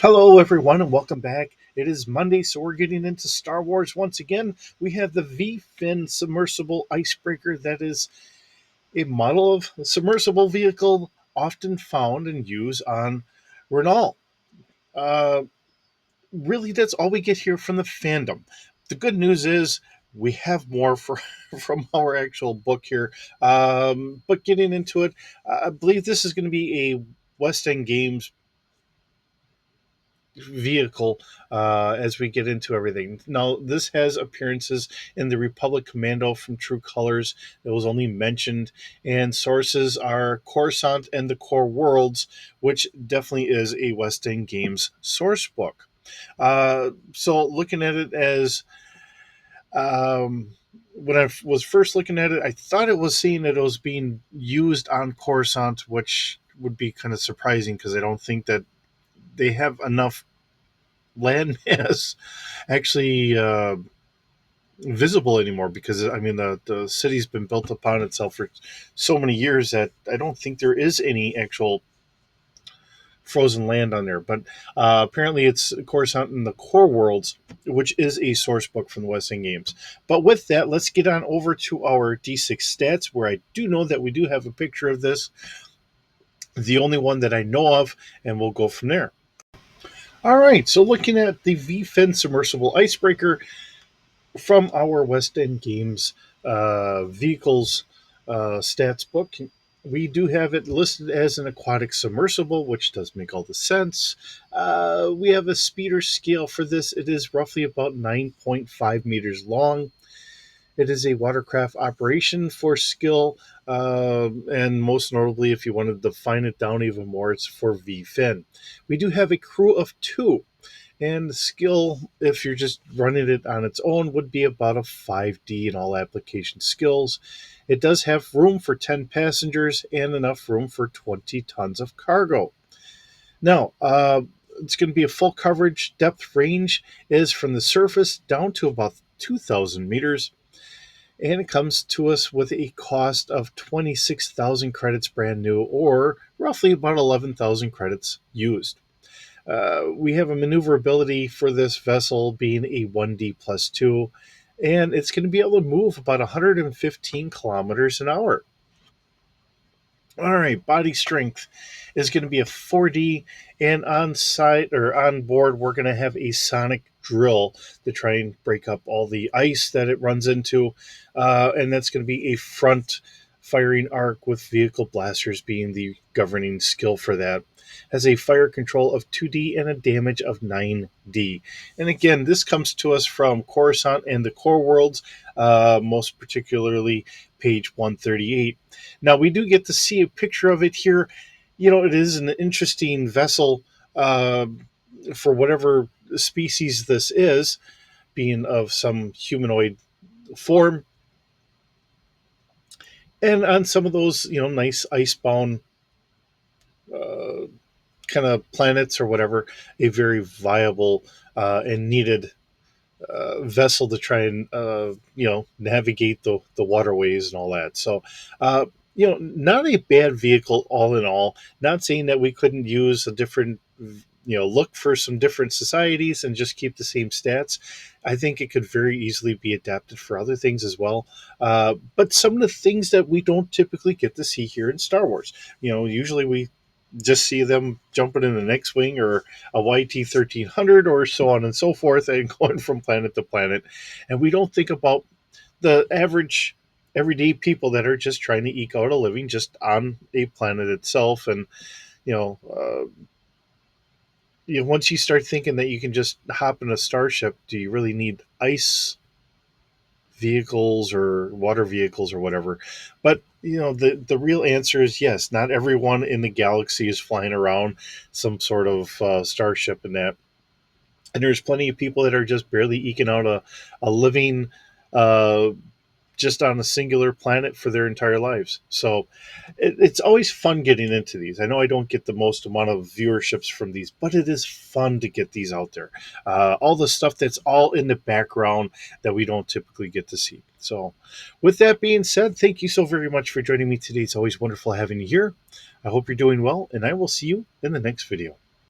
Hello, everyone, and welcome back. It is Monday, so we're getting into Star Wars once again. We have the V-fin submersible icebreaker that is a model of a submersible vehicle often found and used on Renault. Uh, really, that's all we get here from the fandom. The good news is we have more for, from our actual book here. But getting into it, I believe this is going to be a West End Games vehicle as we get into everything. Now, this has appearances in the Republic Commando from True Colors that was only mentioned, and sources are Coruscant and the Core Worlds, which definitely is a West End Games source book. So, looking at it as when I was first looking at it, I thought it was seeing that it was being used on Coruscant, which would be kind of surprising because I don't think that they have enough landmass actually visible anymore because I mean the city's been built upon itself for so many years that I don't think there is any actual frozen land on there. But apparently it's Coruscant in the Core Worlds, which is a source book from the West End Games. But with that, let's get on over to our D6 stats, where I do know that we do have a picture of this, the only one that I know of, and we'll go from there. All right, so looking at the V-fin submersible icebreaker, from our West End Games vehicles stats book. We do have it listed as an aquatic submersible, which does make all the sense. We have a speeder scale for this. It is roughly about 9.5 meters long. It is a watercraft operation for skill, and most notably, if you want to define it down even more, it's for V-fin. We do have a crew of two, and the skill, if you're just running it on its own, would be about a 5D in all application skills. It does have room for 10 passengers and enough room for 20 tons of cargo. Now, it's going to be a full coverage. Depth range is from the surface down to about 2,000 meters. And it comes to us with a cost of 26,000 credits brand new, or roughly about 11,000 credits used. We have a maneuverability for this vessel being a 1D plus 2, and it's going to be able to move about 115 kilometers an hour. All right, body strength is going to be a 4D, and on site or on board, we're going to have a sonic drill to try and break up all the ice that it runs into, and that's going to be a front firing arc with vehicle blasters being the governing skill for that. Has a fire control of 2D and a damage of 9D. And again, this comes to us from Coruscant and the Core Worlds, most particularly page 138. Now, we do get to see a picture of it here. You know, it is an interesting vessel uh, for whatever species this is, being of some humanoid form. And on some of those, nice icebound uh, kind of planets or whatever, a very viable and needed vessel to try and navigate the waterways and all that. So not a bad vehicle all in all. Not saying that we couldn't use a different look for some different societies and just keep the same stats. I think it could very easily be adapted for other things as well. But some of the things that we don't typically get to see here in Star Wars, usually we just see them jumping in an X-wing or a YT-1300 or so on and so forth, and going from planet to planet. And we don't think about the average everyday people that are just trying to eke out a living just on a planet itself. And you know, uh, once you start thinking that you can just hop in a starship, do you really need ice vehicles or water vehicles or whatever? But the real answer is yes. Not everyone in the galaxy is flying around some sort of starship and that. And there's plenty of people that are just barely eking out a living uh, just on a singular planet for their entire lives. So it's always fun getting into these. I know I don't get the most amount of viewerships from these, but it is fun to get these out there. All the stuff that's all in the background that we don't typically get to see. So, with that being said, thank you so very much for joining me today. It's always wonderful having you here. I hope you're doing well, and I will see you in the next video.